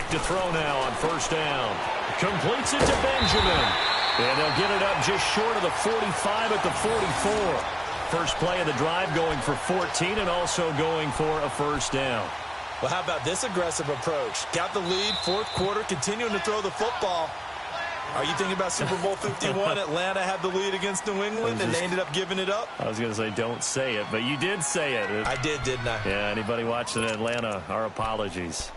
To throw now on first down. Completes it to Benjamin. And they'll get it up just short of the 45 at the 44. First play of the drive going for 14 and also going for a first down. Well, how about this aggressive approach? Got the lead, fourth quarter, continuing to throw the football. Are you thinking about Super Bowl 51? Atlanta had the lead against New England, and they ended up giving it up? I was going to say don't say it, but you did say it. I did, didn't I? Yeah, anybody watching Atlanta, our apologies.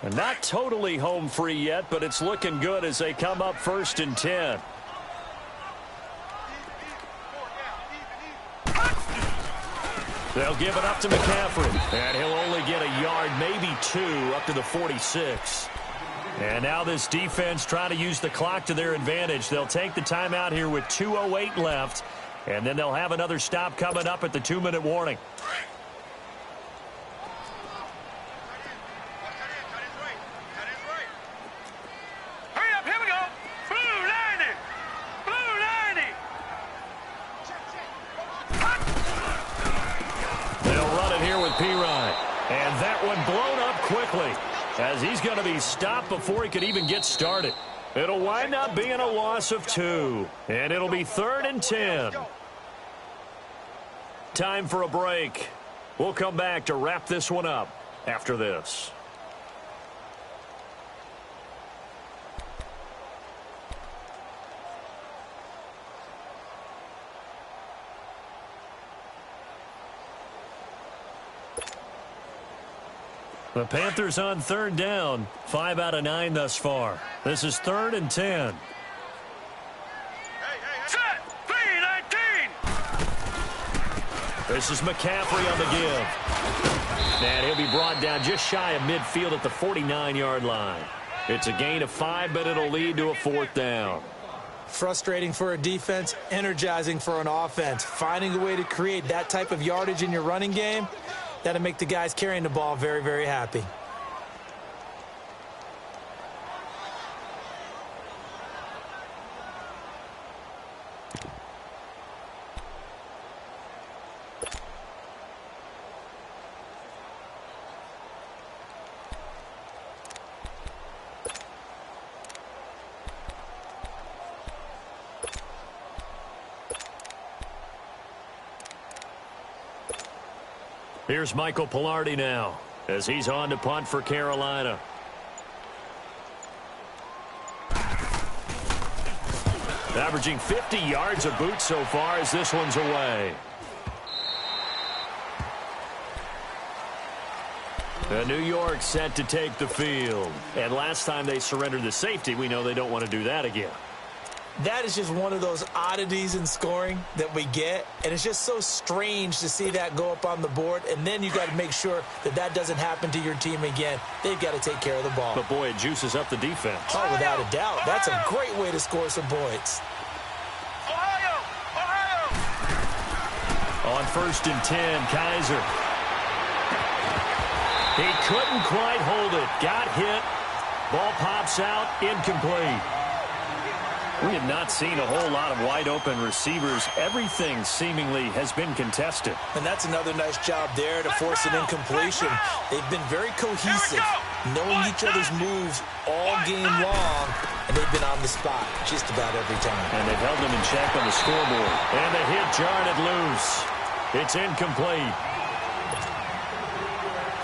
And not totally home free yet, but it's looking good as they come up 1st and 10. They'll give it up to McCaffrey. And he'll only get a yard, maybe 2, up to the 46. And now this defense trying to use the clock to their advantage. They'll take the timeout here with 2:08 left. And then they'll have another stop coming up at the 2-minute warning. here with P-Ryan. And that one blown up quickly, as he's going to be stopped before he could even get started. It'll wind up being a loss of 2, and it'll be 3rd and 10. Time for a break. We'll come back to wrap this one up after this. The Panthers on 3rd down, 5 out of 9 thus far. This is 3rd and 10. Set, B-19. This is McCaffrey on the give. And he'll be brought down just shy of midfield at the 49-yard line. It's a gain of 5, but it'll lead to a 4th down. Frustrating for a defense, energizing for an offense. Finding a way to create that type of yardage in your running game, that'll make the guys carrying the ball very, very happy. Here's Michael Pilardi now, as he's on to punt for Carolina. Averaging 50 yards a boot so far as this one's away. New York set to take the field. And last time they surrendered the safety, we know they don't want to do that again. That is just one of those oddities in scoring that we get, and it's just so strange to see that go up on the board, and then you got to make sure that that doesn't happen to your team again. They've got to take care of the ball. But, boy, it juices up the defense. Oh, without a doubt. That's a great way to score some points. Ohio! On 1st and 10, Kaiser. He couldn't quite hold it. Got hit. Ball pops out. Incomplete. We have not seen a whole lot of wide-open receivers. Everything seemingly has been contested. And that's another nice job there to force an incompletion. They've been very cohesive, knowing each other's moves all game long, and they've been on the spot just about every time. And they've held them in check on the scoreboard. And the hit jarred it loose. It's incomplete.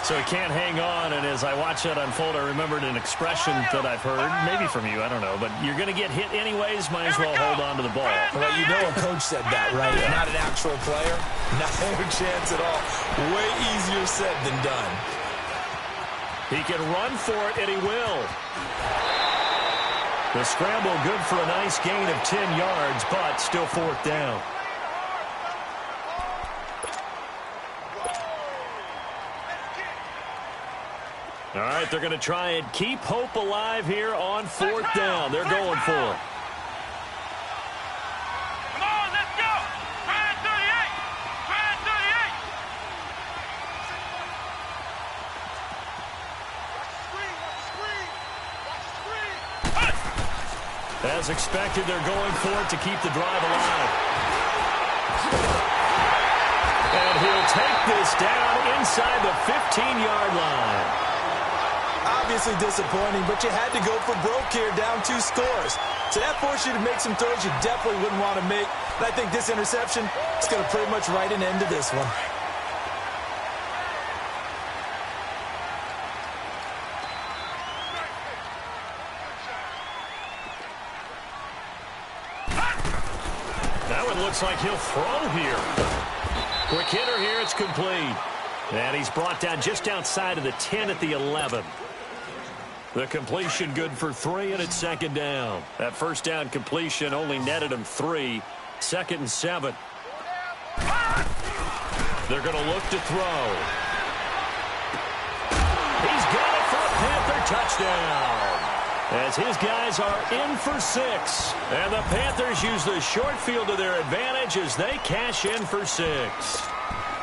So he can't hang on, and as I watch that unfold, I remembered an expression that I've heard, maybe from you, I don't know, but you're going to get hit anyways, might as well hold on to the ball. Well, you know a coach said that, right? Yeah. Not an actual player. Not a chance at all. Way easier said than done. He can run for it, and he will. The scramble good for a nice gain of 10 yards, but still 4th down. All right, they're going to try and keep hope alive here on 4th down. They're going for it. Come on, let's go! Try 38! Try 38! As expected, they're going for it to keep the drive alive. And he'll take this down inside the 15-yard line. Obviously disappointing, but you had to go for broke here, down 2 scores. So that forced you to make some throws you definitely wouldn't want to make. And I think this interception is going to pretty much write an end to this one. That one looks like he'll throw here. Quick hitter here, it's complete. And he's brought down just outside of the 10 at the 11. The completion good for 3, and it's 2nd down. That 1st down completion only netted him 3. 2nd and 7. They're going to look to throw. He's got it for a Panther touchdown. As his guys are in for 6. And the Panthers use the short field to their advantage as they cash in for 6.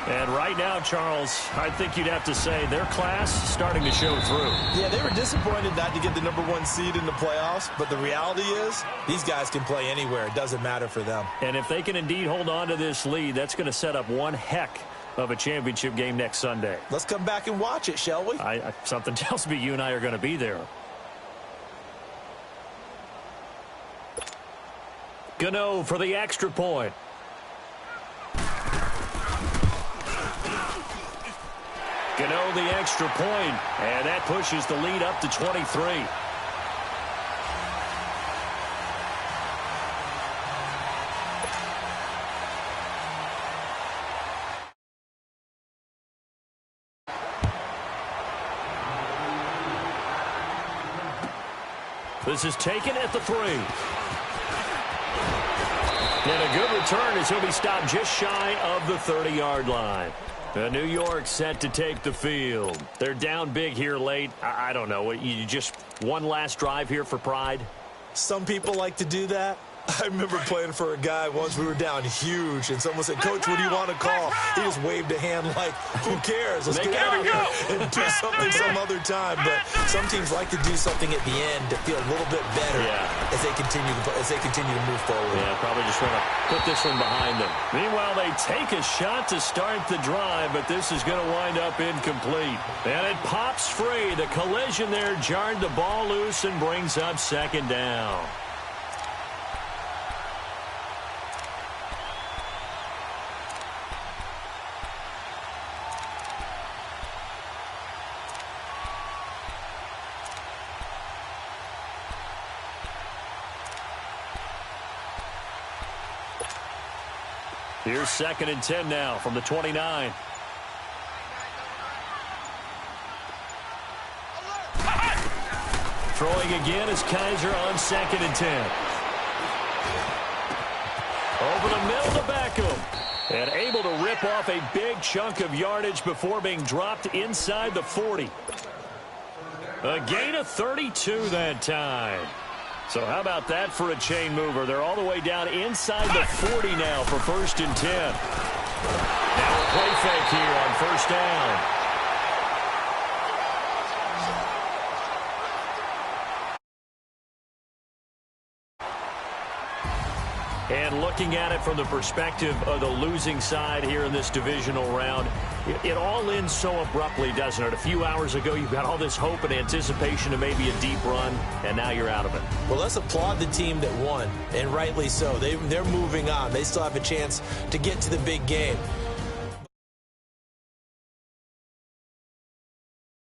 And right now, Charles, I think you'd have to say their class starting to show through. Yeah, they were disappointed not to get the #1 seed in the playoffs, but the reality is these guys can play anywhere. It doesn't matter for them. And if they can indeed hold on to this lead, that's going to set up one heck of a championship game next Sunday. Let's come back and watch it, shall we? Something tells me you and I are going to be there. Gano for the extra point. Gano the extra point, and that pushes the lead up to 23. This is taken at the 3. And a good return as he'll be stopped just shy of the 30-yard line. New York set to take the field. They're down big here late. I don't know. You just one last drive here for pride? Some people like to do that. I remember playing for a guy once. We were down huge, and someone said, "Coach, what do you want to call?" He just waved a hand like, "Who cares? Let's get out of here and do something some other time." But some teams like to do something at the end to feel a little bit better as they continue to move forward. Yeah, probably just want to put this one behind them. Meanwhile, they take a shot to start the drive, but this is going to wind up incomplete. And it pops free. The collision there jarred the ball loose and brings up second down. Here's 2nd and 10 now from the 29. Throwing again is Kaiser on 2nd and 10. Over the middle to Beckham. And able to rip off a big chunk of yardage before being dropped inside the 40. A gain of 32 that time. So how about that for a chain mover? They're all the way down inside the 40 now for 1st and 10. Now a play fake here on 1st down. And looking at it from the perspective of the losing side here in this divisional round, it all ends so abruptly, doesn't it? A few hours ago, you got all this hope and anticipation of maybe a deep run, and now you're out of it. Well, let's applaud the team that won, and rightly so. They're moving on. They still have a chance to get to the big game.